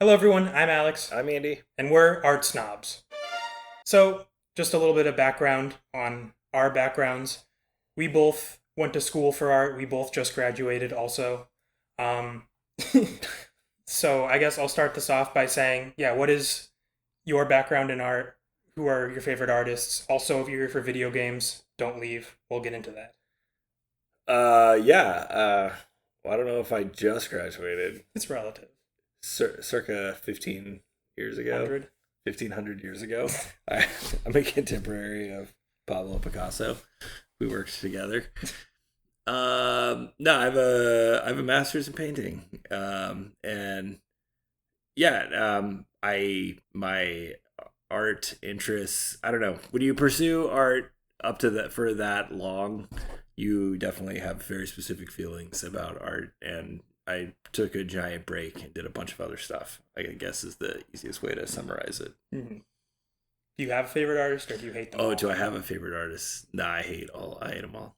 Hello, everyone. I'm Alex, I'm Andy. and we're Art Snobs. So, just a little bit of background on our backgrounds. We both went to school for art. We both just graduated, also. Um, so, I guess I'll start this off by saying, yeah, what is your background in art? Who are your favorite artists? Also, if you're here for video games, don't leave. We'll get into that. Yeah. Well, I don't know if I just graduated. It's relative. Circa 15 years ago, 100. 1500 years ago. I'm a contemporary of Pablo Picasso. We worked together. No, I have a master's in painting. And yeah, I my art interests. I don't know. When you pursue art up to that for that long, you definitely have very specific feelings about art. And I took a giant break and did a bunch of other stuff. I guess is the easiest way to summarize it. Mm-hmm. Do you have a favorite artist, or do you hate them Oh, all? do I have a favorite artist? Nah, I hate all. I hate them all.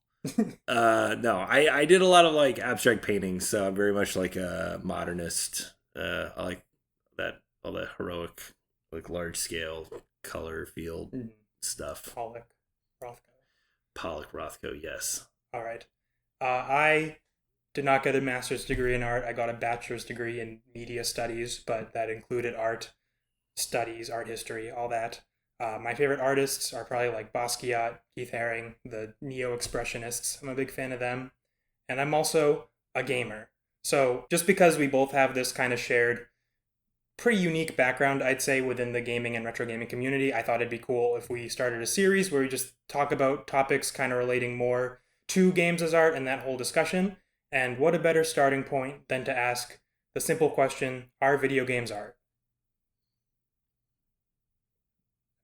No, I did a lot of like abstract paintings, so I'm very much like a modernist. I like that all that heroic, like large scale color field Mhm. stuff. Pollock, Rothko. Pollock Rothko, yes. All right. I did not get a master's degree in art. I got a bachelor's degree in media studies, but that included art studies, art history, all that. My favorite artists are probably like Basquiat, Keith Haring, the neo-expressionists. I'm a big fan of them. And I'm also a gamer. So just because we both have this kind of shared, pretty unique background, I'd say, within the gaming and retro gaming community, I thought it'd be cool if we started a series where we just talk about topics kind of relating more to games as art and that whole discussion. And what a better starting point than to ask the simple question, are video games art?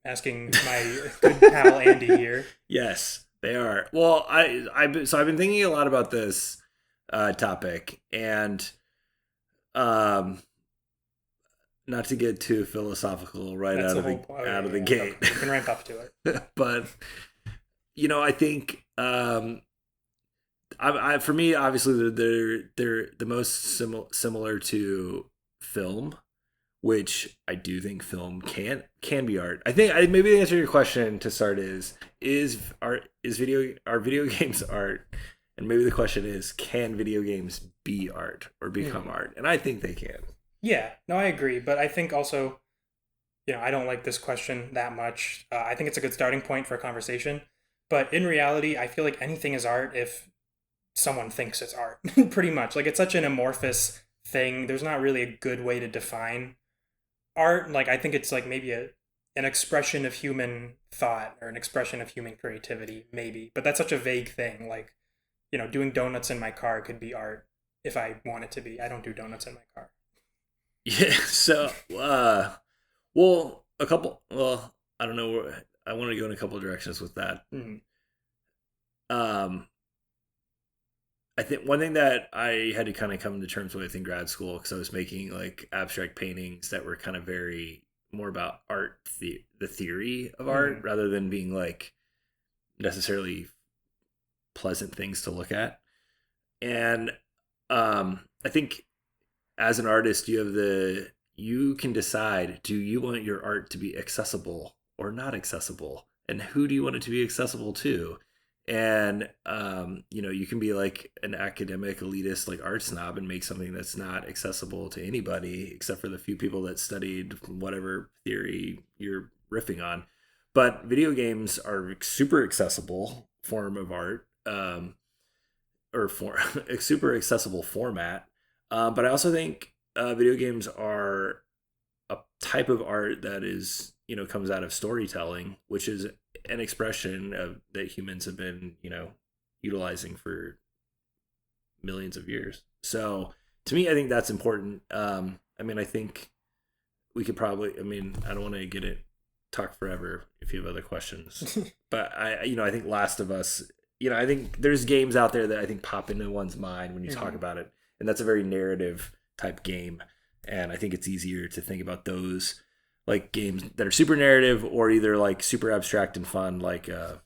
Asking my good pal Andy here. Yes, they are. Well, I've been thinking a lot about this topic, and um, not to get too philosophical right That's out the of whole point. out of the Yeah. gate, Okay. You can ramp up to it. but I think for me, obviously they're the most similar to film, which I do think film can be art. I think maybe the answer to your question to start is art is video are video games art, and maybe the question is, can video games be art or become art? And I think they can. Yeah, no, I agree. But I think also, I don't like this question that much. I think it's a good starting point for a conversation. But in reality, I feel like anything is art if someone thinks it's art, pretty much. Like, it's such an amorphous thing. There's not really a good way to define art. Like, I think it's like maybe an expression of human thought or an expression of human creativity, maybe. But that's such a vague thing. Like, doing donuts in my car could be art if I want it to be. I don't do donuts in my car. Yeah. So, well, a couple. Well, I don't know. I want to go in a couple of directions with that. Mm. Um, I think one thing that I had to kind of come to terms with in grad school, because I was making like abstract paintings that were kind of very more about art, the theory of art, rather than being like necessarily pleasant things to look at. And I think as an artist, you can decide, do you want your art to be accessible or not accessible, and who do you want it to be accessible to? And you can be like an academic elitist like Art Snob and make something that's not accessible to anybody except for the few people that studied whatever theory you're riffing on. But video games are super accessible form of art, or for a super accessible format. But I also think video games are a type of art that is, comes out of storytelling, which is an expression that humans have been, utilizing for millions of years. So to me, I think that's important. I think we could probably, I don't want to talk forever if you have other questions, but I think Last of Us, I think there's games out there that I think pop into one's mind when you talk about it. And that's a very narrative type game. And I think it's easier to think about those like games that are super narrative or either like super abstract and fun, like I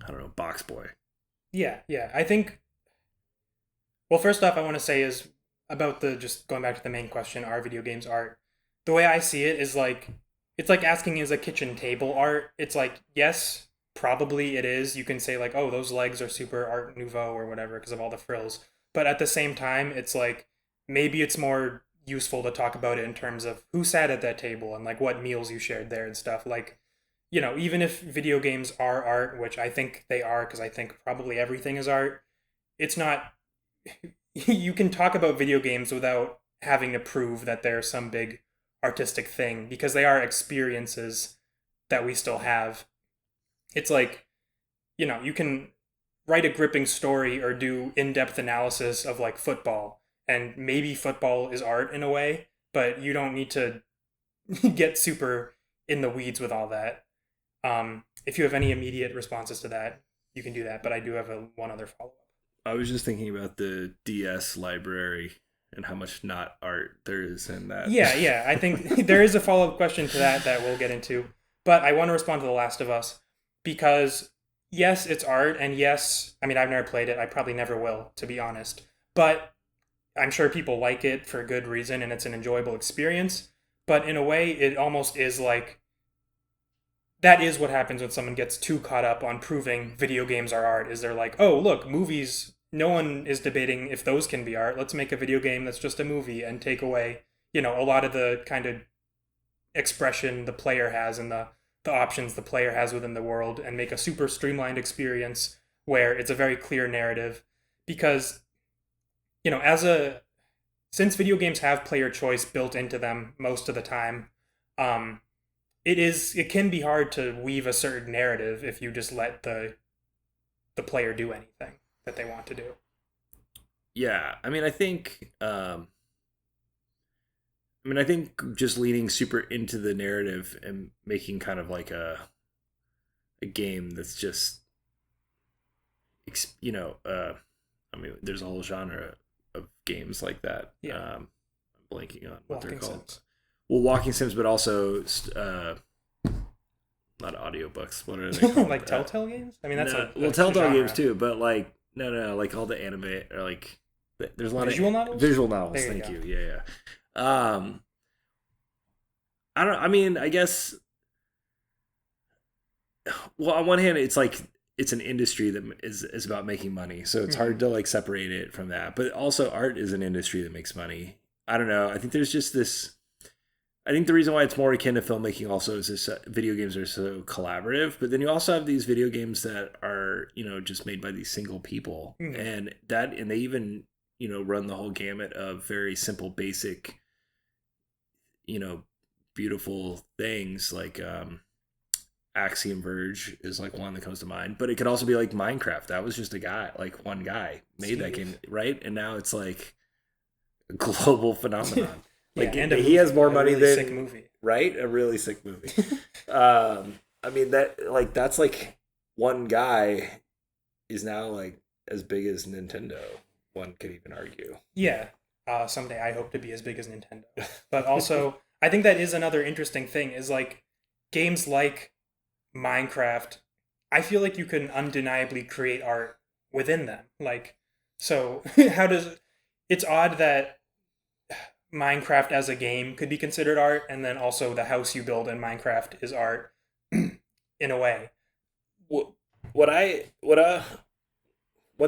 don't know, Box Boy. Yeah. I think, well, first off, I want to say is about the just going back to the main question, are video games art? The way I see it is like it's like asking is a kitchen table art? It's like yes, probably it is. You can say like, oh, those legs are super Art Nouveau or whatever because of all the frills. But at the same time, it's like maybe it's more useful to talk about it in terms of who sat at that table and like what meals you shared there and stuff. Like, even if video games are art, which I think they are because I think probably everything is art, it's not you can talk about video games without having to prove that they're some big artistic thing because they are experiences that we still have. It's like, you can write a gripping story or do in-depth analysis of like football, and maybe football is art in a way, but you don't need to get super in the weeds with all that. If you have any immediate responses to that, you can do that, but I do have one other follow-up. I was just thinking about the DS library and how much not art there is in that. Yeah, I think there is a follow-up question to that we'll get into, but I want to respond to The Last of Us because yes, it's art, and yes, I mean, I've never played it. I probably never will, to be honest, but I'm sure people like it for good reason, and it's an enjoyable experience. But in a way, it almost is like that is what happens when someone gets too caught up on proving video games are art. Is they're like, oh, look, movies. No one is debating if those can be art. Let's make a video game that's just a movie and take away, a lot of the kind of expression the player has and the options the player has within the world and make a super streamlined experience where it's a very clear narrative. Because, as a since video games have player choice built into them most of the time, um, it can be hard to weave a certain narrative if you just let the player do anything that they want to do. Yeah, I mean, I think just leaning super into the narrative and making kind of like a game that's just, I mean, there's a whole genre of games like that. Yeah. I'm blanking on what they're Walking called. Sims. Well, walking sims, but also not audiobooks. What are they called? Like Telltale games? I mean, that's well, Telltale games too, but like no, like all the anime or like there's a lot visual of novels. Visual novels. There Thank you you. Yeah. I don't. I mean, I guess. Well, on one hand, it's like it's an industry that is about making money, so it's hard to like separate it from that. But also, art is an industry that makes money. I don't know. I think there's just this. I think the reason why it's more akin to filmmaking also is this video games are so collaborative, but then you also have these video games that are, just made by these single people. And they even, run the whole gamut of very simple, basic, beautiful things like Axiom Verge is like one that comes to mind, but it could also be like Minecraft. That was just a guy, like one guy made that game, right? And now it's like a global phenomenon. Like he has more money than sick movie, right? A really sick movie. I mean that's like one guy is now like as big as Nintendo. One could even argue. Yeah, someday I hope to be as big as Nintendo. But also, I think that is another interesting thing. Is like games like Minecraft. I feel like you can undeniably create art within them. Like, so how does it's odd that Minecraft as a game could be considered art, and then also the house you build in Minecraft is art in a way. One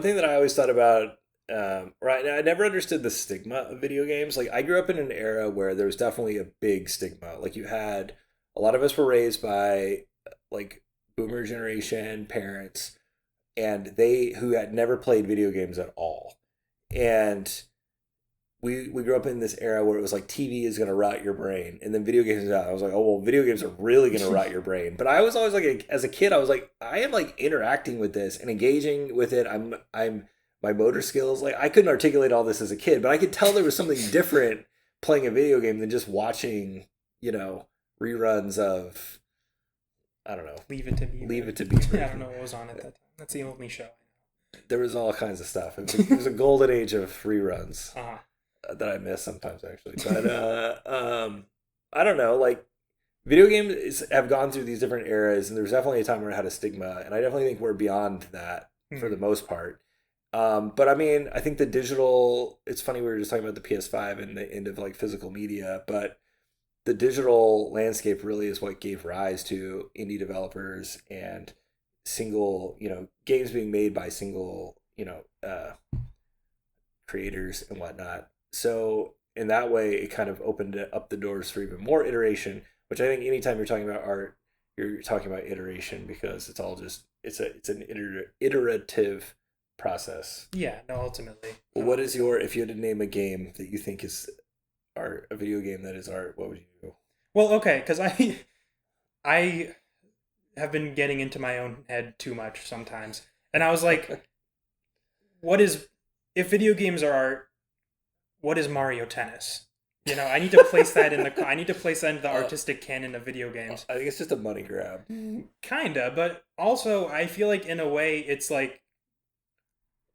thing that I always thought about, right? I never understood the stigma of video games. Like I grew up in an era where there was definitely a big stigma. Like you had a lot of us were raised by like boomer generation parents, and they who had never played video games at all, and we grew up in this era where it was like TV is going to rot your brain, and then video games is out. I was like, oh well, video games are really going to rot your brain. But I was always like, as a kid, I was like, I am like interacting with this and engaging with it. I'm my motor skills, like I couldn't articulate all this as a kid, but I could tell there was something different playing a video game than just watching, reruns of, I don't know. Leave It to Beaver. Leave It to Beaver. I don't know what was on at that time. That's the only show. There was all kinds of stuff. It was a golden age of reruns. That I miss sometimes actually, but I don't know. Like video games have gone through these different eras, and there's definitely a time where it had a stigma, and I definitely think we're beyond that for the most part. But I mean, I think the digital. It's funny we were just talking about the PS5 and the end of like physical media, but the digital landscape really is what gave rise to indie developers and single, games being made by single, creators and whatnot. So in that way, it kind of opened up the doors for even more iteration. Which I think anytime you're talking about art, you're talking about iteration because it's all just it's an iterative process. Yeah, no, ultimately. Well, what is your if you had to name a game that you think is art, a video game that is art, what would you do? Well, okay, because I have been getting into my own head too much sometimes, and I was like, what is if video games are art? What is Mario Tennis? I need to place that in the I need to place that in the Uh, artistic canon of video games. I think it's just a money grab. Kinda, but also I feel like in a way it's like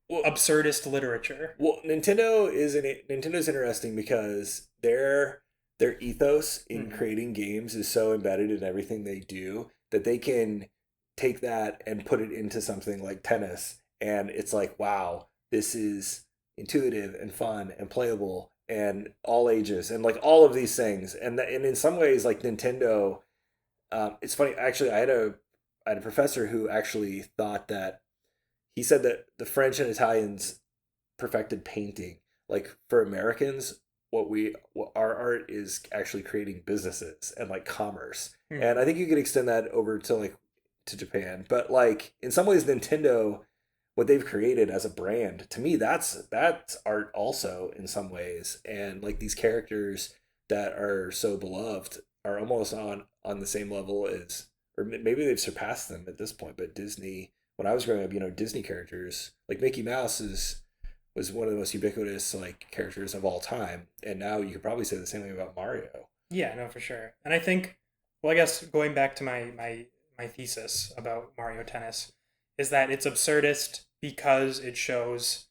Well, absurdist literature. Nintendo's interesting because their ethos in Hmm. creating games is so embedded in everything they do that they can take that and put it into something like tennis, and it's like, wow, this is intuitive and fun and playable and all ages and like all of these things, and in some ways like Nintendo. It's funny actually. I had a professor who actually thought that he said that the French and Italians perfected painting. Like for Americans, what our art is actually creating businesses and like commerce. Hmm. And I think you could extend that over to like to Japan. But like in some ways Nintendo, what they've created as a brand, to me that's art also in some ways. And like these characters that are so beloved are almost on the same level as or maybe they've surpassed them at this point, but Disney when I was growing up, Disney characters like Mickey Mouse was one of the most ubiquitous like characters of all time, and now you could probably say the same thing about Mario. Yeah, no, for sure. And I think, well, I guess going back to my thesis about Mario Tennis is that it's absurdist because it shows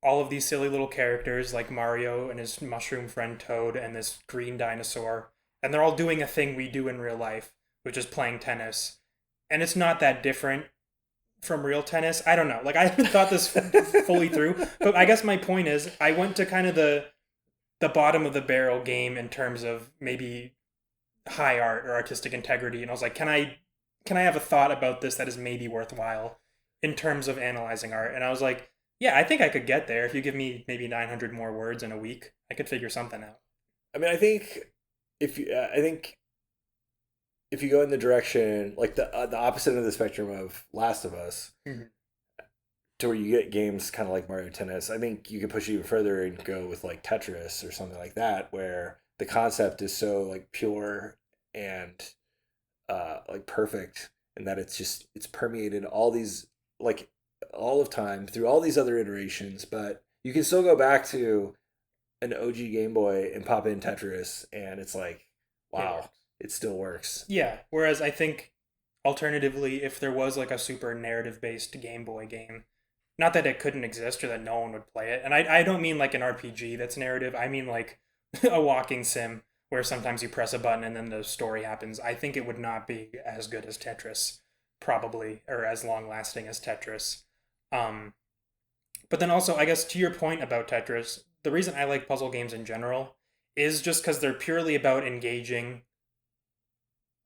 all of these silly little characters like Mario and his mushroom friend Toad and this green dinosaur, and they're all doing a thing we do in real life, which is playing tennis. And it's not that different from real tennis. I don't know. Like I haven't thought this fully through, but I guess my point is I went to kind of the bottom of the barrel game in terms of maybe high art or artistic integrity, and I was like, can I have a thought about this that is maybe worthwhile in terms of analyzing art? And I was like, yeah, I think I could get there if you give me maybe 900 more words in a week. I could figure something out. I mean, I think if you go in the direction like the opposite of the spectrum of Last of Us, Mhm. to where you get games kind of like Mario Tennis, I think you could push it even further and go with like Tetris or something like that, where the concept is so like pure and like perfect, and that it's permeated all these like all of time through all these other iterations, but you can still go back to an OG Game Boy and pop in Tetris, and it's like, It works. wow, it still works. Yeah. Whereas I think alternatively, if there was like a super narrative based Game Boy game, not that it couldn't exist or that no one would play it. And I don't mean like an RPG that's narrative. I mean like a walking sim where sometimes you press a button and then the story happens. I think it would not be as good as Tetris, probably, or as long lasting as Tetris. Um, but then also, I guess to your point about Tetris, the reason I like puzzle games in general is just because they're purely about engaging.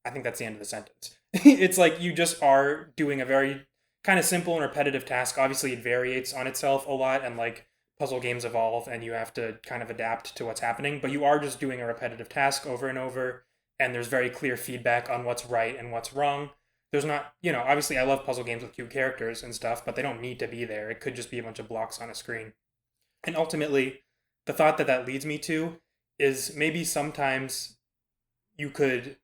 I think that's the end of the sentence. It's like you just are doing a very kind of simple and repetitive task. Obviously, it variates on itself a lot, and like puzzle games evolve, and you have to kind of adapt to what's happening. But you are just doing a repetitive task over and over, and there's very clear feedback on what's right and what's wrong. There's not, obviously, I love puzzle games with cute characters and stuff, but they don't need to be there. It could just be a bunch of blocks on a screen. And ultimately, the thought that that leads me to is maybe sometimes you could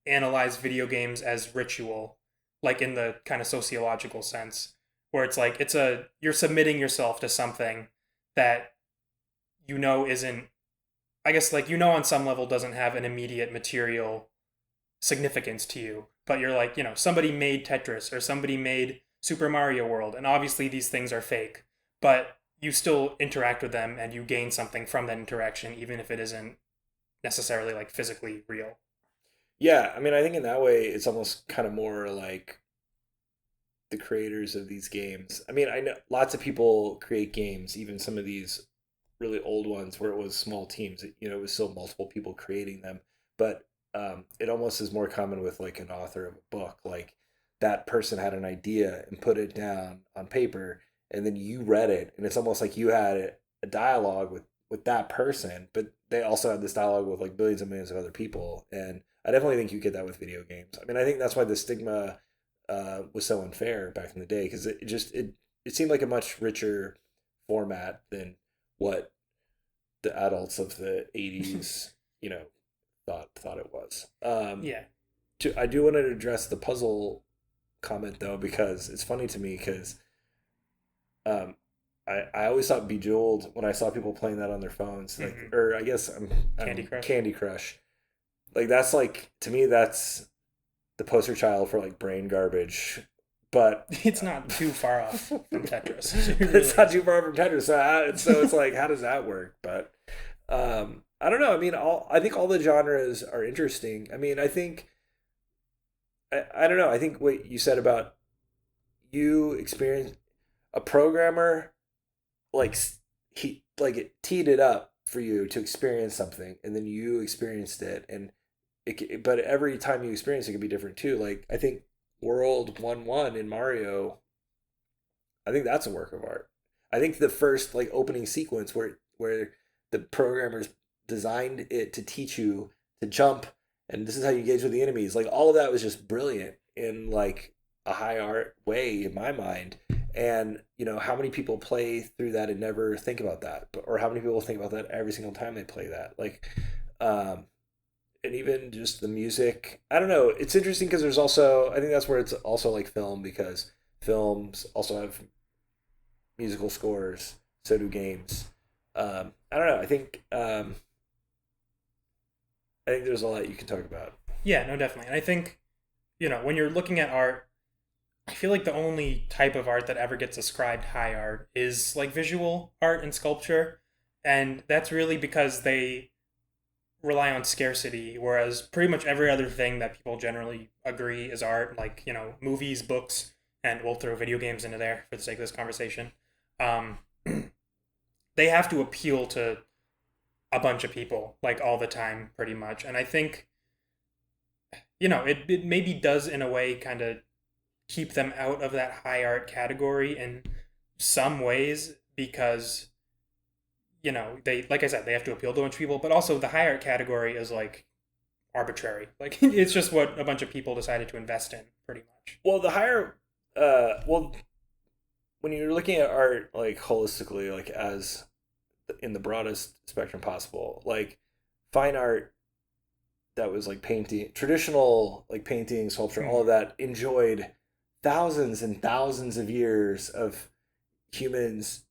analyze video games as ritual, like in the kind of sociological sense, where it's like you're submitting yourself to something that isn't, I guess, like on some level doesn't have an immediate material significance to you, but you're like, somebody made Tetris or somebody made Super Mario World, and obviously these things are fake, but you still interact with them and you gain something from that interaction, even if it isn't necessarily like physically real. Yeah, I mean, I think in that way, it's almost kind of more like the creators of these games. I mean, I know lots of people create games, even some of these really old ones where it was small teams. It was still multiple people creating them, but it almost is more common with like an author of a book. Like that person had an idea and put it down on paper, and then you read it, and it's almost like you had a dialogue with that person, but they also had this dialogue with like billions and millions of other people. And I definitely think you get that with video games. I mean, I think that's why the stigma was so unfair back in the day, because it seemed like a much richer format than what the adults of the 80s thought it was. Yeah. I do want to address the puzzle comment though, because it's funny to me because um, I always thought Bejeweled, when I saw people playing that on their phones, like, or I guess Candy Crush. Candy Crush, like that's like, to me that's the poster child for like brain garbage. But it's not too far off from Tetris. It's not too far from Tetris. So it's like, how does that work? But I don't know. I mean, I think all the genres are interesting. I mean, I think I don't know. I think what you said about you experience a programmer, like he like it teed it up for you to experience something, and then you experienced it, and but every time you experience it can be different too. Like I think World 1-1 in Mario, I think that's a work of art. I think the first like opening sequence where the programmers designed it to teach you to jump, and this is how you engage with the enemies. Like all of that was just brilliant in like a high art way in my mind. And how many people play through that and never think about that, or how many people think about that every single time they play that? Like, and even just the music. I don't know. It's interesting because there's also, I think that's where it's also like film, because films also have musical scores. So do games. I don't know. I think there's a lot you can talk about. Yeah, no, definitely. And I think, when you're looking at art, I feel like the only type of art that ever gets ascribed high art is like visual art and sculpture. And that's really because they rely on scarcity, whereas pretty much every other thing that people generally agree is art, like, movies, books, and we'll throw video games into there for the sake of this conversation. They have to appeal to a bunch of people like all the time, pretty much. And I think, it maybe does in a way kind of keep them out of that high art category in some ways, because they, like I said, they have to appeal to a bunch of people, but also the high art category is like arbitrary. Like it's just what a bunch of people decided to invest in, pretty much. Well, the higher when you're looking at art like holistically, like as in the broadest spectrum possible, like fine art that was like painting, traditional like painting, sculpture, all of that enjoyed thousands and thousands of years of humans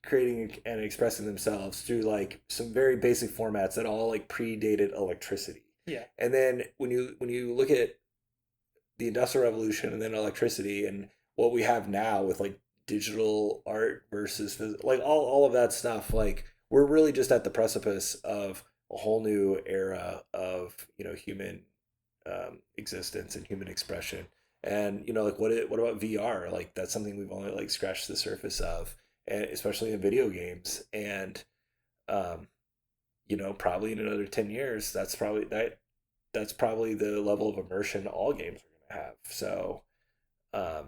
creating and expressing themselves through like some very basic formats that all like predated electricity. Yeah. And then when you look at the Industrial Revolution and then electricity and what we have now with like digital art versus like all of that stuff, like we're really just at the precipice of a whole new era of human existence and human expression. And like what about VR? Like that's something we've only like scratched the surface of, and especially in video games. And probably in another 10 years, that's probably the level of immersion all games are going to have. So I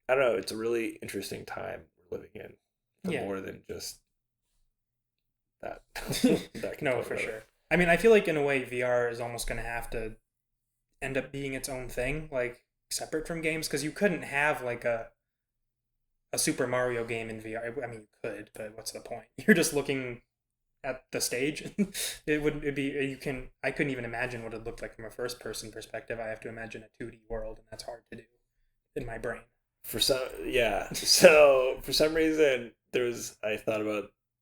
don't know, it's a really interesting time we're living in, for more than just that. No, for sure. I mean, I feel like in a way VR is almost going to have to end up being its own thing, like separate from games, because you couldn't have like a Super Mario game in VR. I mean, you could, but what's the point? You're just looking at the stage. I couldn't even imagine what it looked like from a first person perspective. I have to imagine a 2D world, and that's hard to do in my brain. So for some reason there was a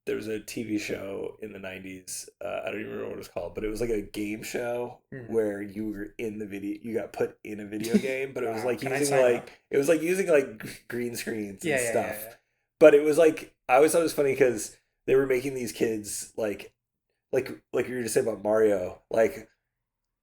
TV show in the 90s. I don't even remember what it was called, but it was like a game show where you were in the video, you got put in a video game, but it was like using like green screens and stuff. Yeah. But it was like, I always thought it was funny because they were making these kids like you were just saying about Mario, like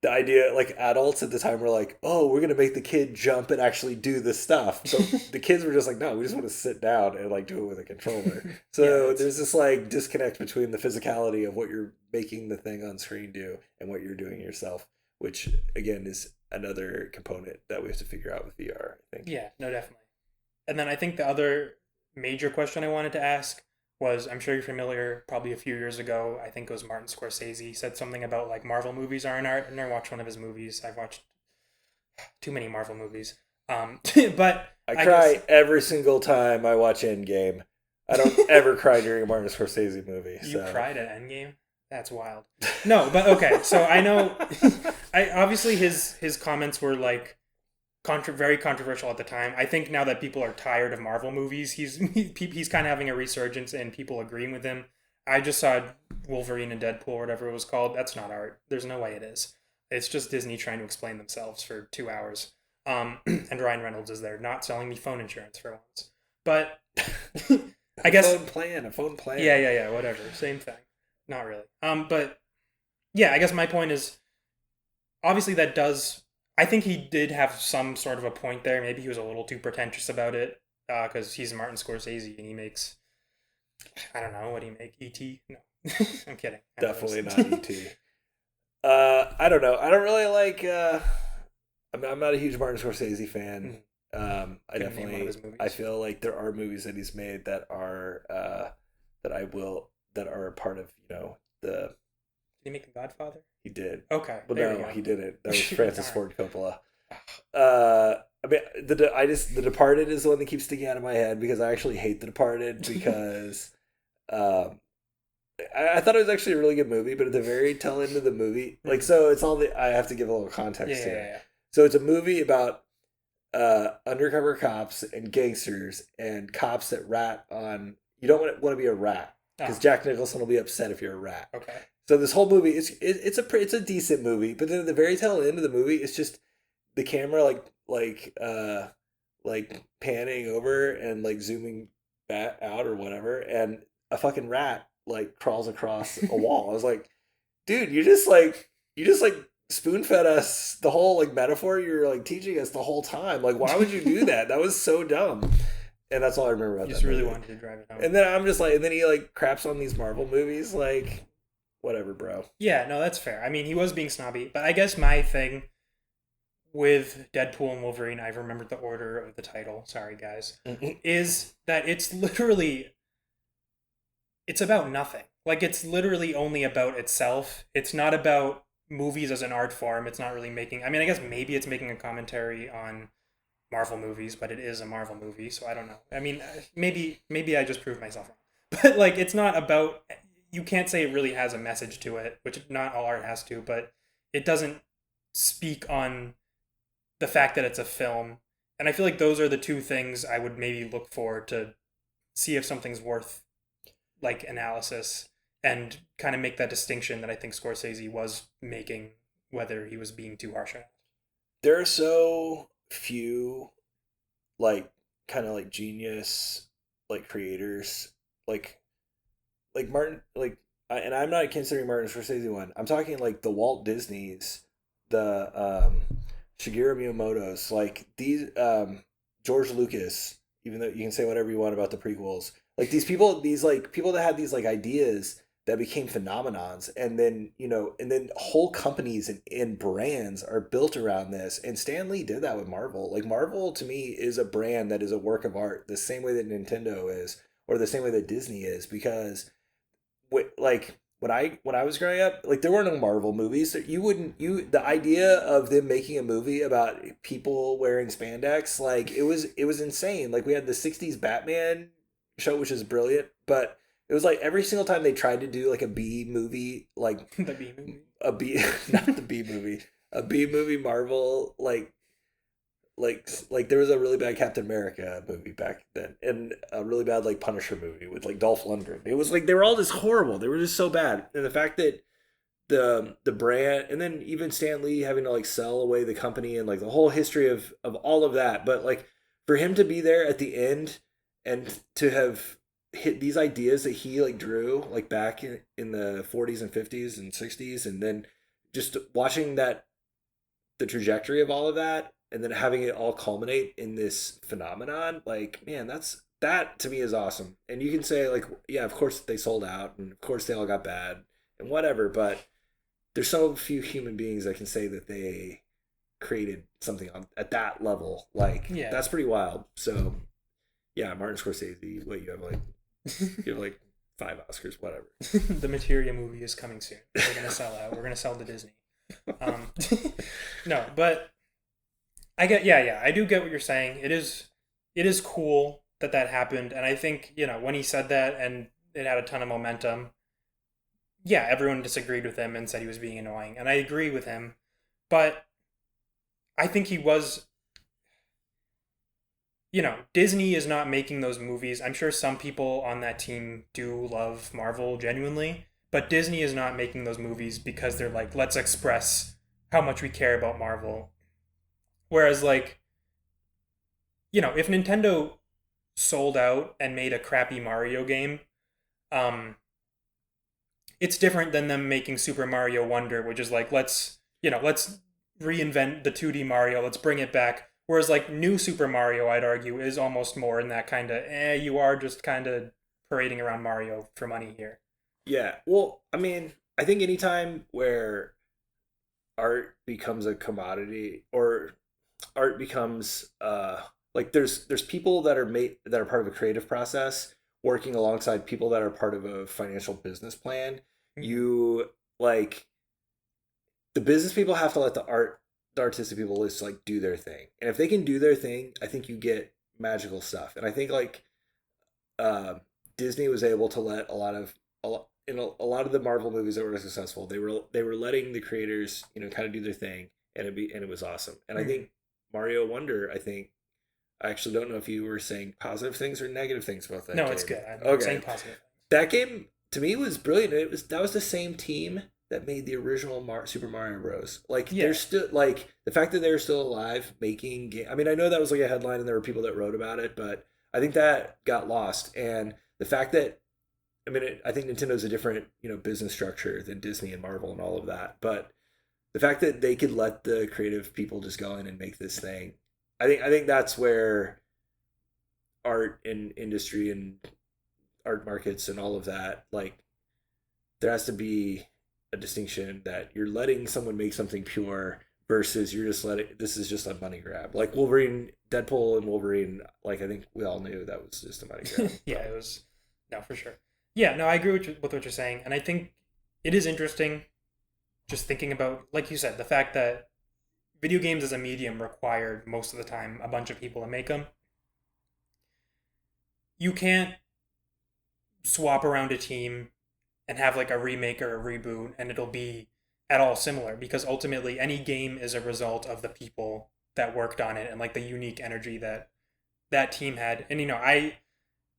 the idea, like adults at the time were like, oh, we're gonna make the kid jump and actually do the stuff, but the kids were just like, no, we just want to sit down and like do it with a controller. Yeah, So it's there's this like disconnect between the physicality of what you're making the thing on screen do and what you're doing yourself, which again is another component that we have to figure out with VR, I think. yeah, no, definitely. And then I think the other major question I wanted to ask was, I'm sure you're familiar, probably a few years ago, I think it was Martin Scorsese said something about like Marvel movies aren't art. I've never watched one of his movies. I've watched too many Marvel movies. But I I guess cry every single time I watch Endgame. I don't ever cry during a Martin Scorsese movie. you So cried at Endgame. That's wild. No, but okay. So I know, I obviously his comments were like very controversial at the time. I think now that people are tired of Marvel movies, he's kind of having a resurgence and people agreeing with him. I just saw Wolverine and Deadpool, or whatever it was called. That's not art. There's no way it is. It's just Disney trying to explain themselves for 2 hours. And Ryan Reynolds is there, not selling me phone insurance for once. But I guess a phone plan. yeah, whatever, same thing. Not really. But yeah, I guess my point is obviously that does. I think he did have some sort of a point there. Maybe he was a little too pretentious about it because he's Martin Scorsese and he makes, I don't know, what do you make? E.T.? No, I'm kidding. Definitely not E.T. I don't know. I don't really like. I'm not a huge Martin Scorsese fan. I Couldn't name one of definitely. his movies. I feel like there are movies that he's made that are that are a part of the. Did he make The Godfather? He did. Okay. Well, there we no, go. he didn't. That was Francis Ford Coppola. I mean, The Departed is the one that keeps sticking out of my head because I actually hate The Departed because um, I thought it was actually a really good movie, but at the very tail end of the movie, like, so it's all I have to give a little context here. Yeah. So it's a movie about undercover cops and gangsters and cops that rat on. You don't want to be a rat because Jack Nicholson will be upset if you're a rat. Okay. So this whole movie it's a decent movie, but then at the very tail end of the movie, it's just the camera like panning over and like zooming back out or whatever, and a fucking rat like crawls across a wall. I was like, dude, you just like spoon fed us the whole like metaphor you were like teaching us the whole time. Like, why would you do that? That was so dumb. And that's all I remember about You that just really movie. wanted to drive it home. And then I'm just like, and then he like craps on these Marvel movies, like, whatever, bro. Yeah, no, that's fair. I mean, he was being snobby, but I guess my thing with Deadpool and Wolverine, I've remembered the order of the title, sorry guys, is that it's about nothing. Like, it's literally only about itself. It's not about movies as an art form. It's not really making, I mean, I guess maybe it's making a commentary on Marvel movies, but it is a Marvel movie, so I don't know. I mean, maybe I just proved myself wrong. But like, it's not about, you can't say it really has a message to it, which not all art has to, but it doesn't speak on the fact that it's a film. And I feel like those are the two things I would maybe look for to see if something's worth like analysis and kind of make that distinction that I think Scorsese was making, whether he was being too harsh on it. There are so few like kind of like genius like creators like Martin and I'm not considering Martin Scorsese one. I'm talking like the Walt Disneys, the Shigeru Miyamoto's, like these George Lucas, even though you can say whatever you want about the prequels. Like these like people that had these like ideas that became phenomenons, and then whole companies and brands are built around this. And Stan Lee did that with Marvel. Like Marvel to me is a brand that is a work of art, the same way that Nintendo is, or the same way that Disney is, because like when I was growing up, like there were no Marvel movies. So the idea of them making a movie about people wearing spandex, like it was insane. Like we had the '60s Batman show, which is brilliant, but it was like every single time they tried to do like a B movie, like The B movie. a B not the B movie, a B movie Marvel like there was a really bad Captain America movie back then, and a really bad like Punisher movie with like Dolph Lundgren. It was like they were all just horrible. They were just so bad. And the fact that the brand, and then even Stan Lee having to like sell away the company and like the whole history of all of that, but like for him to be there at the end and to have hit these ideas that he like drew like back in the 40s and 50s and 60s, and then just watching that the trajectory of all of that, and then having it all culminate in this phenomenon, like, man, that to me is awesome. And you can say like, yeah, of course they sold out, and of course they all got bad, and whatever. But there's so few human beings that can say that they created something at that level. Like Yeah. that's pretty wild. So yeah, Martin Scorsese. What you have like 5 Oscars, whatever. The Materia movie is coming soon. We're gonna sell out. We're gonna sell to Disney. Um, no, but I do get what you're saying. It is cool that that happened, and I think when he said that and it had a ton of momentum. Yeah, everyone disagreed with him and said he was being annoying, and I agree with him, but I think he was. Disney is not making those movies. I'm sure some people on that team do love Marvel genuinely, but Disney is not making those movies because they're like, let's express how much we care about Marvel. Whereas, like, if Nintendo sold out and made a crappy Mario game, um, it's different than them making Super Mario Wonder, which is like, let's reinvent the 2D Mario, let's bring it back. Whereas like new Super Mario, I'd argue, is almost more in that kind of, you are just kind of parading around Mario for money here. Yeah. Well, I mean, I think anytime where art becomes a commodity, or art becomes like there's people that are part of a creative process working alongside people that are part of a financial business plan. Mm-hmm. You like the business people have to let the artistic people just like do their thing. And if they can do their thing, I think you get magical stuff. And I think like uh, Disney was able to let a lot of the Marvel movies that were successful, they were letting the creators, kind of do their thing, and it was awesome. And I Mm-hmm. think Mario Wonder, I actually don't know if you were saying positive things or negative things about that No, game. it's good. I'm saying Okay. positive. That game to me was brilliant. That was the same team that made the original Super Mario Bros. Like Yeah. they're still like the fact that they're still alive making game. I mean, I know that was like a headline and there were people that wrote about it, but I think that got lost. And the fact that I think Nintendo's a different business structure than Disney and Marvel and all of that, but the fact that they could let the creative people just go in and make this thing, I think that's where art and industry and art markets and all of that, like there has to be a distinction that you're letting someone make something pure versus you're just letting this is just a money grab. Like Wolverine, Deadpool and Wolverine, like I think we all knew that was just a money grab. Yeah, it was. No, for sure. Yeah, no, I agree with what you're saying, and I think it is interesting just thinking about, like you said, the fact that video games as a medium required most of the time a bunch of people to make them. You can't swap around a team and have like a remake or a reboot and it'll be at all similar, because ultimately any game is a result of the people that worked on it and like the unique energy that that team had. And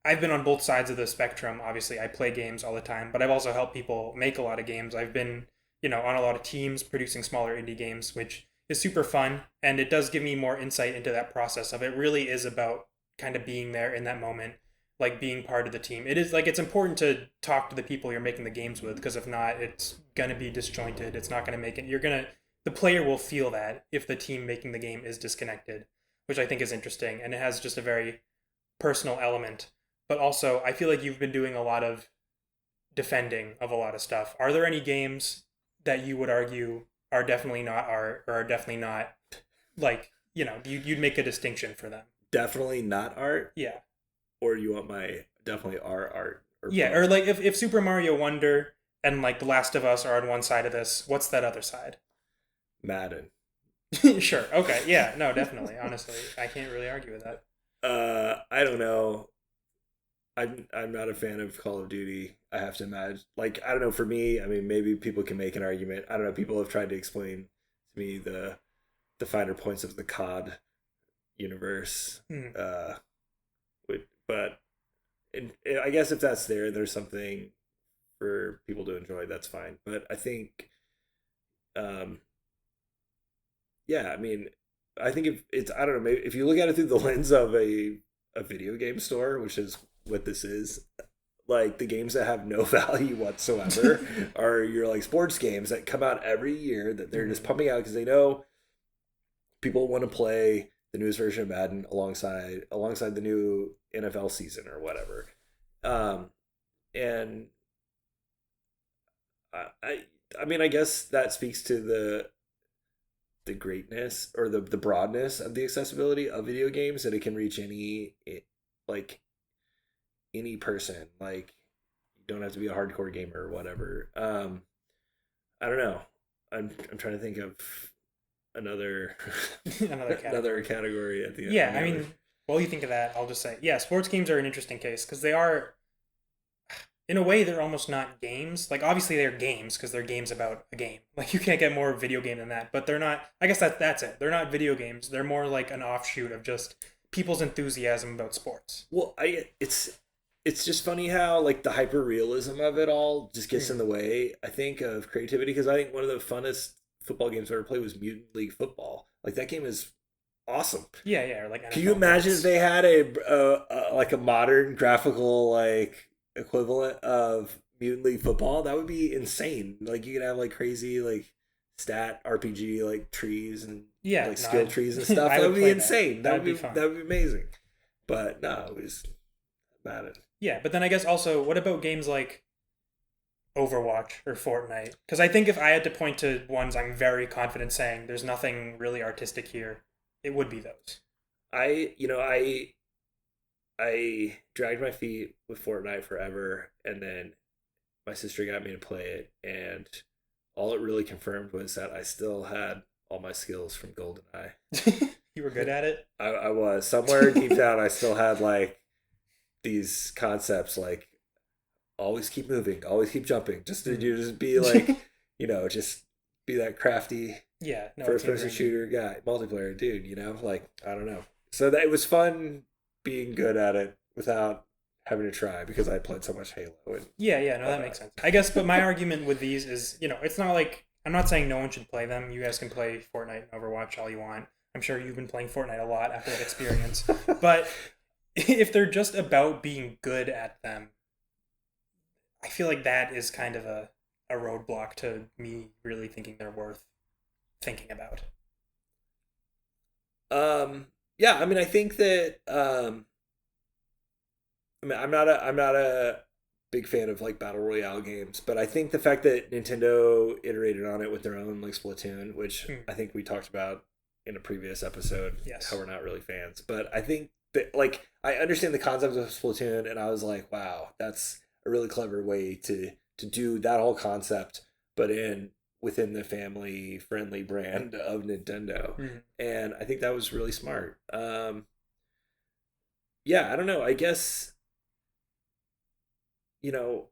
I've been on both sides of the spectrum. Obviously, I play games all the time, but I've also helped people make a lot of games. I've been, on a lot of teams producing smaller indie games, which is super fun. And it does give me more insight into that process of it really is about kind of being there in that moment, like being part of the team. It is like it's important to talk to the people you're making the games with, because if not, it's going to be disjointed. It's not going to make it. The player will feel that if the team making the game is disconnected, which I think is interesting. And it has just a very personal element. But also, I feel like you've been doing a lot of defending of a lot of stuff. Are there any games that you would argue are definitely not art, or are definitely not, like, you'd make a distinction for them? Definitely not art, Yeah. or you want my definitely are art, or Yeah, both? or like if Super Mario Wonder and like The Last of Us are on one side of this, what's that other side? Madden. Sure. Okay. Yeah. No, definitely. Honestly, I can't really argue with that. I don't know. I'm not a fan of Call of Duty. I have to imagine. Like I don't know. For me, I mean, maybe people can make an argument. I don't know. People have tried to explain to me the finer points of the COD universe. Mm. But I guess if that's there, there's something for people to enjoy. That's fine. But I think, um, yeah. I mean, I think if it's I don't know. Maybe if you look at it through the lens of a video game store, which is what this is, like the games that have no value whatsoever are your like sports games that come out every year that they're just pumping out because they know people want to play the newest version of Madden alongside the new NFL season or whatever. And I mean, I guess that speaks to the greatness or the broadness of the accessibility of video games, that it can reach like any person. Like, you don't have to be a hardcore gamer or whatever. I don't know. I'm trying to think of another Another category. another category at the end. Yeah, I mean, while you think of that, I'll just say, yeah, sports games are an interesting case because they are, in a way, they're almost not games. Like, obviously, they're games because they're games about a game. Like, you can't get more video game than that. But they're not. I guess that's it. They're not video games. They're more like an offshoot of just people's enthusiasm about sports. Well, it's just funny how like the hyper realism of it all just gets in the way, I think, of creativity. Because I think one of the funnest football games I ever played was Mutant League Football. Like, that game is awesome. Yeah, yeah. Or like, can you imagine if they had a like a modern graphical like equivalent of Mutant League Football? That would be insane. Like, you could have like crazy like stat RPG like trees and like skill trees and stuff. That would be insane. That would be fun. That would be amazing. But no, it was bad. Yeah, but then I guess also, what about games like Overwatch or Fortnite? Because I think if I had to point to ones I'm very confident saying there's nothing really artistic here, it would be those. I dragged my feet with Fortnite forever, and then my sister got me to play it, and all it really confirmed was that I still had all my skills from GoldenEye. You were good at it? I was. Somewhere deep down, I still had like these concepts like always keep moving, always keep jumping, just to just be like, just be that crafty first person shooter guy, multiplayer dude, like, I don't know. So that it was fun being good at it without having to try, because I played so much Halo. And, that makes sense. I guess, but my argument with these is, it's not like, I'm not saying no one should play them. You guys can play Fortnite and Overwatch all you want. I'm sure you've been playing Fortnite a lot after that experience. But if they're just about being good at them, I feel like that is kind of a roadblock to me really thinking they're worth thinking about. Yeah, I mean, I think that I mean, I'm not a big fan of like battle royale games, but I think the fact that Nintendo iterated on it with their own like Splatoon, which I think we talked about in a previous episode, how we're not really fans, but I think that, like, I understand the concept of Splatoon, and I was like, wow, that's a really clever way to do that whole concept, but within the family friendly brand of Nintendo. And I think that was really smart. Yeah, I don't know. I guess, The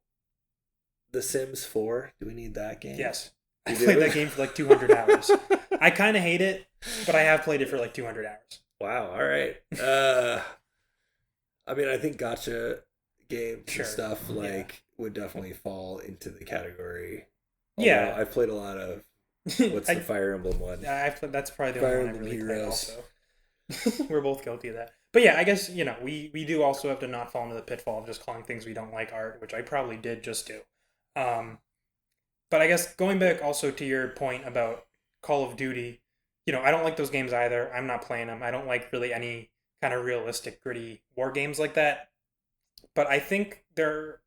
Sims 4, do we need that game? Yes. I played that game for like 200 hours. I kind of hate it, but I have played it for like 200 hours. Wow, all right. I mean, I think gacha games and stuff would definitely fall into the category. Although I've played a lot of what's the Fire Emblem one? That's probably the only one I really played also. We're both guilty of that. But yeah, I guess, we do also have to not fall into the pitfall of just calling things we don't like art, which I probably did just do. But I guess going back also to your point about Call of Duty, I don't like those games either. I'm not playing them. I don't like really any kind of realistic, gritty war games like that. But I think they're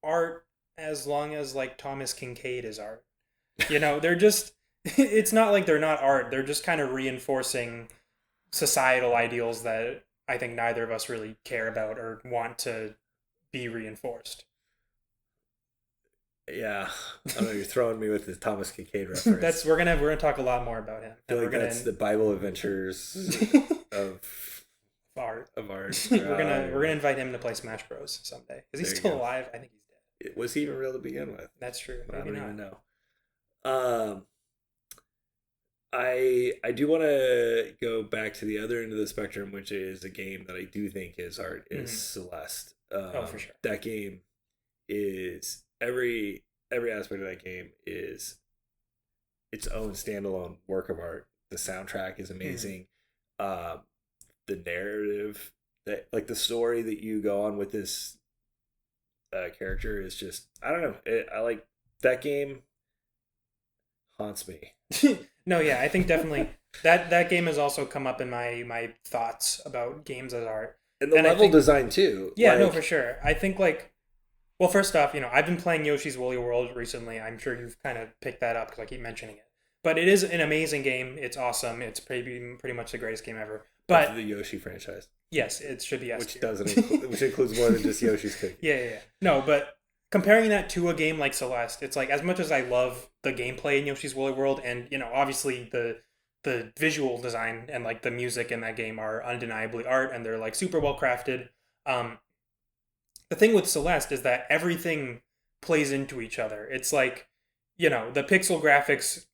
art as long as like Thomas Kincaid is art. They're just, it's not like they're not art. They're just kind of reinforcing societal ideals that I think neither of us really care about or want to be reinforced. Yeah, I don't know. You're throwing me with the Thomas Kincaid reference. We're gonna talk a lot more about him. I feel like that's the Bible adventures of art. We're gonna invite him to play Smash Bros. Someday. Is he still alive? I think he's dead. Was he even real to begin with? That's true. I don't even know. I do want to go back to the other end of the spectrum, which is a game that I do think is art. Is Celeste. For sure. That game is every aspect of that game is its own standalone work of art. The soundtrack is amazing. The narrative, that like the story that you go on with this character is just, I don't know. I like that game. Haunts me. No, yeah, I think definitely That game has also come up in my thoughts about games as art. And the And I level think, design too. yeah, no, for Like, sure. I think like, well, first off, I've been playing Yoshi's Woolly World recently. I'm sure you've kind of picked that up because I keep mentioning it. But it is an amazing game. It's awesome. It's pretty much the greatest game ever. of the But Yoshi franchise, yes, it should be S which tier. doesn't include, which includes more than just Yoshi's Cookie. Yeah. No, but comparing that to a game like Celeste, it's like as much as I love the gameplay in Yoshi's Woolly World, and obviously the visual design and like the music in that game are undeniably art, and they're like super well crafted. Um, the thing with Celeste is that everything plays into each other. It's like, the pixel graphics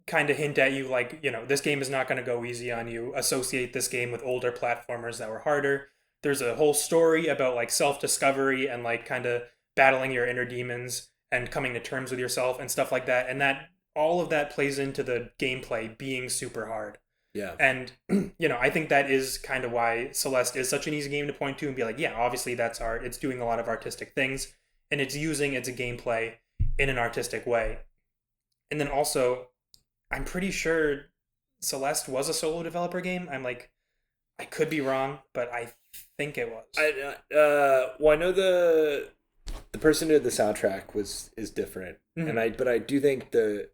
kind of hint at you like, this game is not going to go easy on you. Associate this game with older platformers that were harder. There's a whole story about like self-discovery and like kind of battling your inner demons and coming to terms with yourself and stuff like that. And that all of that plays into the gameplay being super hard. Yeah, And I think that is kind of why Celeste is such an easy game to point to and be like, yeah, obviously that's art. It's doing a lot of artistic things, and it's using its gameplay in an artistic way. And then also, I'm pretty sure Celeste was a solo developer game. I could be wrong, but I think it was. well, I know the person who did the soundtrack is different, Mhm. but I do think the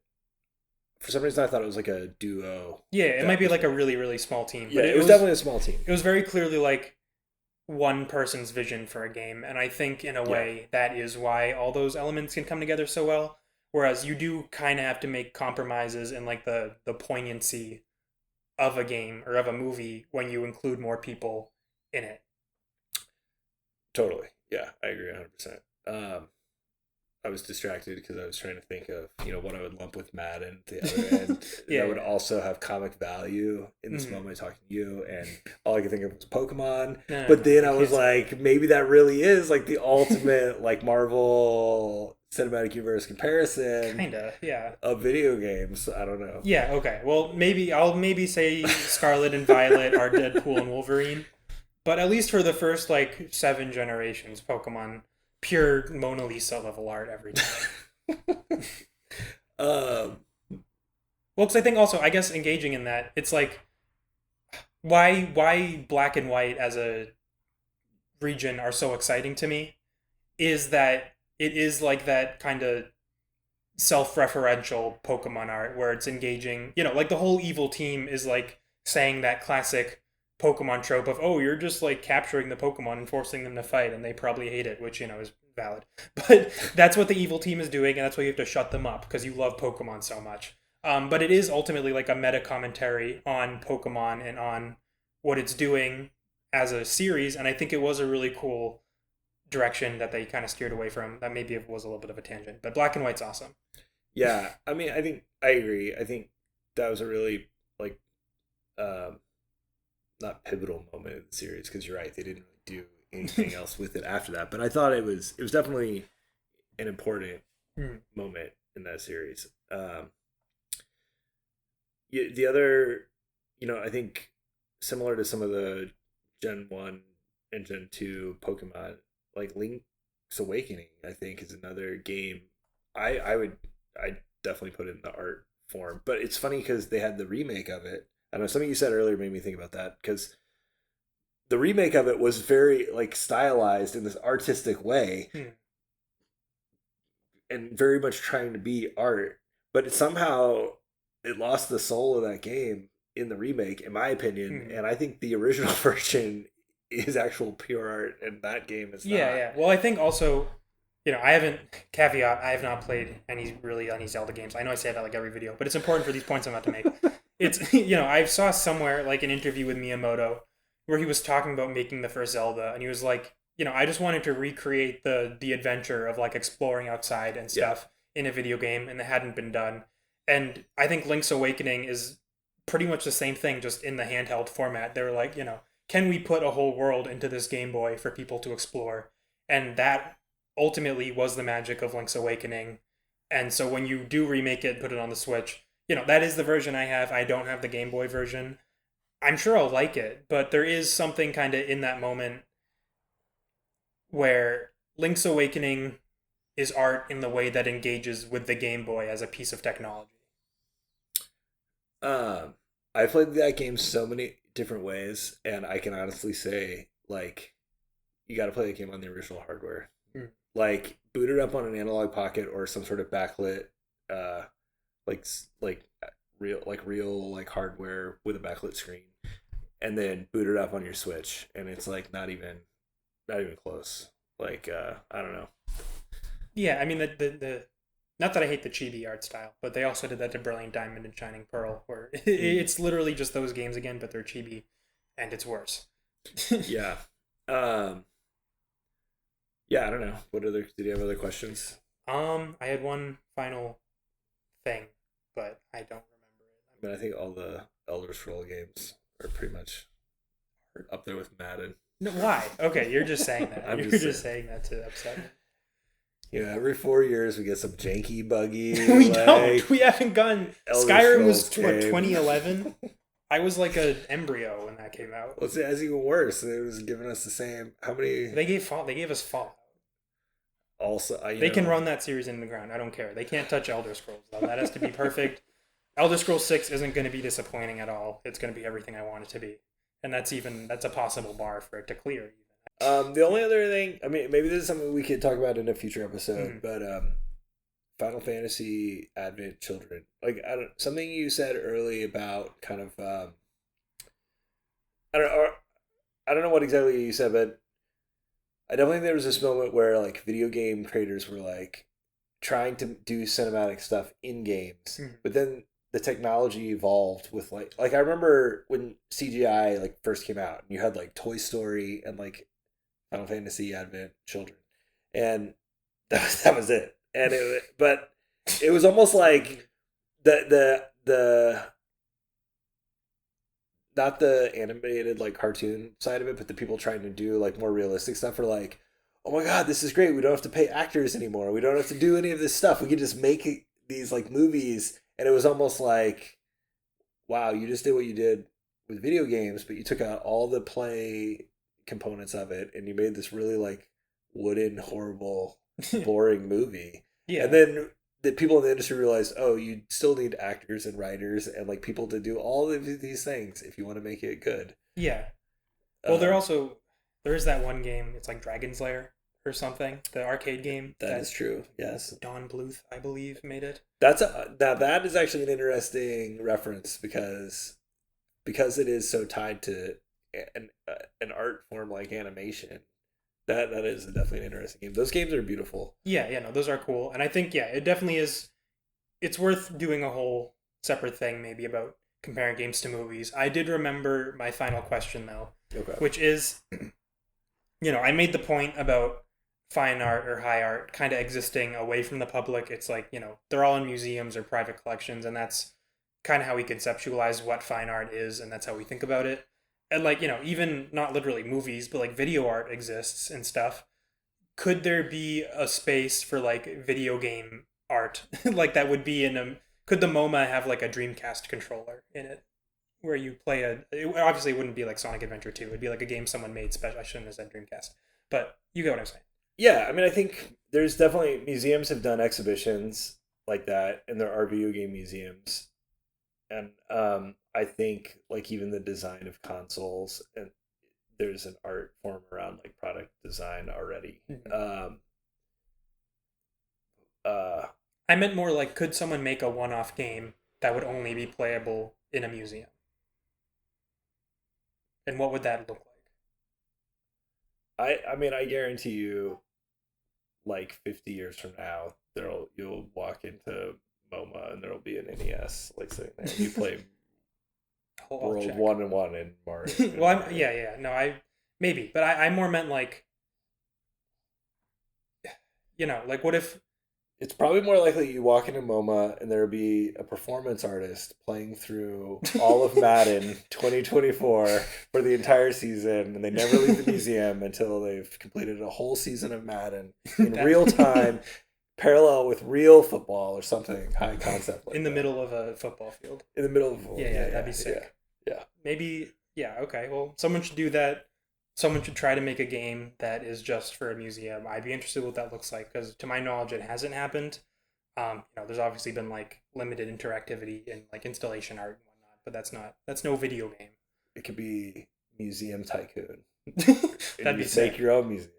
for some reason I thought it was like a duo. Yeah, it might That be was like a really really small team, yeah, but it was definitely a small team. it was very clearly like one person's vision for a game. And I think in a Yeah, way that is why all those elements can come together so well. Whereas you do kind of have to make compromises in like the poignancy of a game or of a movie when you include more people in it. totally. Yeah, I agree 100%. I was distracted because I was trying to think of what I would lump with Madden at the other end Yeah, that would yeah. also have comic value in this Mhm. moment talking to you, and all I could think of was Pokemon. No, But then you I can't was say that. like, maybe that really is like the ultimate like Marvel Cinematic Universe comparison Kinda, yeah. of video games. I don't know. Yeah, okay. Well, maybe say Scarlet and Violet are Deadpool and Wolverine, but at least for the first like 7 generations, Pokemon pure Mona Lisa level art every time. um, Well, because I think also, I guess engaging in that, it's like why black and white as a region are so exciting to me is that it is like that kind of self-referential Pokemon art where it's engaging. Like the whole evil team is like saying that classic Pokemon trope of, oh, you're just like capturing the Pokemon and forcing them to fight, and they probably hate it, which is valid. But that's what the evil team is doing, and that's why you have to shut them up because you love Pokemon so much. But it is ultimately like a meta commentary on Pokemon and on what it's doing as a series, and I think it was a really cool direction that they kind of steered away from. That maybe it was a little bit of a tangent, but Black and White's awesome. yeah, I mean, I think I agree. I think that was a really like um, not pivotal moment in the series because you're right, they didn't really do anything else with it after that. But I thought it was definitely an important Hmm. moment in that series. The other, I think similar to some of the Gen 1 and Gen 2 Pokemon, like Link's Awakening, I think is another game I definitely put it in the art form. But it's funny because they had the remake of it. I know something you said earlier made me think about that because the remake of it was very like stylized in this artistic way Hmm. and very much trying to be art, but somehow it lost the soul of that game in the remake, in my opinion. Hmm. And I think the original version is actual pure art, and that game is Yeah, not. yeah. Well, I think also, I haven't caveat. I have not played any Zelda games. I know I say that like every video, but it's important for these points I'm about to make. It's I saw somewhere like an interview with Miyamoto where he was talking about making the first Zelda, and he was like, I just wanted to recreate the adventure of like exploring outside and Yeah, stuff in a video game, and it hadn't been done. And I think Link's Awakening is pretty much the same thing, just in the handheld format. They were like, can we put a whole world into this Game Boy for people to explore? And that ultimately was the magic of Link's Awakening. And so when you do remake it, put it on the Switch, that is the version I have. I don't have the Game Boy version. I'm sure I'll like it, but there is something kind of in that moment where Link's Awakening is art in the way that engages with the Game Boy as a piece of technology. um I played that game so many different ways, and I can honestly say, like, you got to play the game on the original hardware. Mm. Like, boot it up on an analog pocket or some sort of backlit, uh, like real like hardware with a backlit screen, and then boot it up on your Switch, and it's like not even close. Like, I don't know. Yeah, I mean the not that I hate the chibi art style, but they also did that to Brilliant Diamond and Shining Pearl, where it's literally just those games again, but they're chibi, and it's worse. Yeah. Um. Yeah, I don't know. What other? Did you have other questions? I had one final thing, but I don't remember I mean, I think all the Elder Scroll games are pretty much up there with Madden. No, why? Okay, you're just saying that. I'm You're just just saying that to upset me. You know, every 4 years we get some janky, buggy. We like, don't. We haven't gone. Elder Skyrim was Scrolls what game. 2011. I was like an embryo when that came out. Well, it's even worse. It was giving us the same. How many? They gave us Fallout. Also, They can run that series in the ground. I don't care. They can't touch Elder Scrolls though. That has to be perfect. Elder Scrolls 6 isn't going to be disappointing at all. It's going to be everything I want it to be, and that's a possible bar for it to clear. The only other thing, I mean, maybe this is something we could talk about in a future episode, Mm-hmm. but Final Fantasy Advent Children, like something you said early about kind of I don't know what exactly you said, but I definitely think there was this moment where like video game creators were like trying to do cinematic stuff in games, but then the technology evolved with like I remember when CGI like first came out, and you had like Toy Story and like Final Fantasy Advent Children, and that was it. And but it was almost like the not the animated like cartoon side of it, but the people trying to do like more realistic stuff are like, oh my god, this is great. We don't have to pay actors anymore. We don't have to do any of this stuff. We can just make these like movies. And it was almost like, wow, you just did what you did with video games, but you took out all the play components of it, and you made this really like wooden, horrible, boring movie. Yeah. And then the people in the industry realized, oh, you still need actors and writers and like people to do all of these things if you want to make it good. Yeah. Well, there's that one game. It's like Dragon's Lair or something. The arcade game. That is true. Yes. Don Bluth, I believe, made it. Now that is actually an interesting reference because it is so tied to an art form like animation. That is definitely an interesting game. Those games are beautiful. Yeah, no, those are cool. And I think, yeah, it definitely is. It's worth doing a whole separate thing maybe about comparing games to movies. I did remember my final question, though, Okay. which is, I made the point about fine art or high art kind of existing away from the public. It's like, they're all in museums or private collections, and that's kind of how we conceptualize what fine art is, and that's how we think about it. And like, even not literally movies, but like video art exists and stuff. Could there be a space for like video game art like that would be could the MoMA have like a Dreamcast controller in it where you play obviously it wouldn't be like Sonic Adventure 2. It'd be like a game someone made special. I shouldn't have said Dreamcast, but you get what I'm saying. Yeah, I mean, I think there's definitely museums have done exhibitions like that, and there are video game museums, and I think like even the design of consoles, and there's an art form around like product design already. Mm-hmm. I meant more like, could someone make a one-off game that would only be playable in a museum? And what would that look like? I mean, I guarantee you, like 50 years from now, you'll walk into MoMA and there'll be an NES like sitting there. You play World 1 and Mario. Well, no, maybe, but I more meant like, like what if it's probably more likely you walk into MoMA and there'll be a performance artist playing through all of Madden 2024 for the entire season, and they never leave the museum until they've completed a whole season of Madden in real time, parallel with real football or something high concept. Like in the middle of a football field. In the middle of a football. Yeah, that'd be sick. Yeah. Maybe, okay. Well, someone should do that. Someone should try to make a game that is just for a museum. I'd be interested in what that looks like, because to my knowledge, it hasn't happened. There's obviously been like limited interactivity and like installation art and whatnot, but that's no video game. It could be Museum Tycoon. That'd be Make sick. your own museum.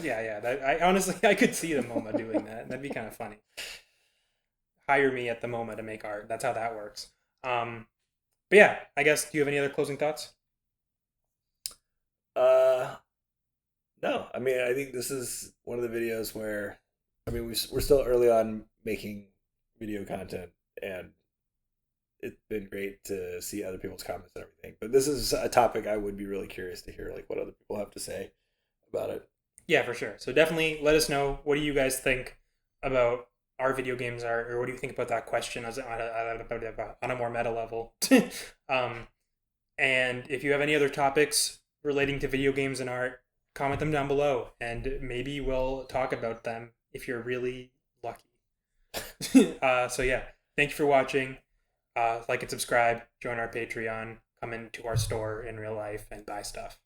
Yeah. I honestly I could see the MoMA doing that. That'd be kind of funny. Hire me at the MoMA to make art. That's how that works. But yeah, I guess. Do you have any other closing thoughts? Uh, no. I mean, I think this is one of the videos where, I mean, we're still early on making video content, and it's been great to see other people's comments and everything. But this is a topic I would be really curious to hear, like what other people have to say about it. Yeah, for sure. So definitely let us know. What do you guys think about our video games are, or what do you think about that question as on a more meta level? um, and if you have any other topics relating to video games and art, comment them down below, and maybe we'll talk about them if you're really lucky. So yeah, thank you for watching. Like and subscribe. Join our Patreon. Come into our store in real life and buy stuff.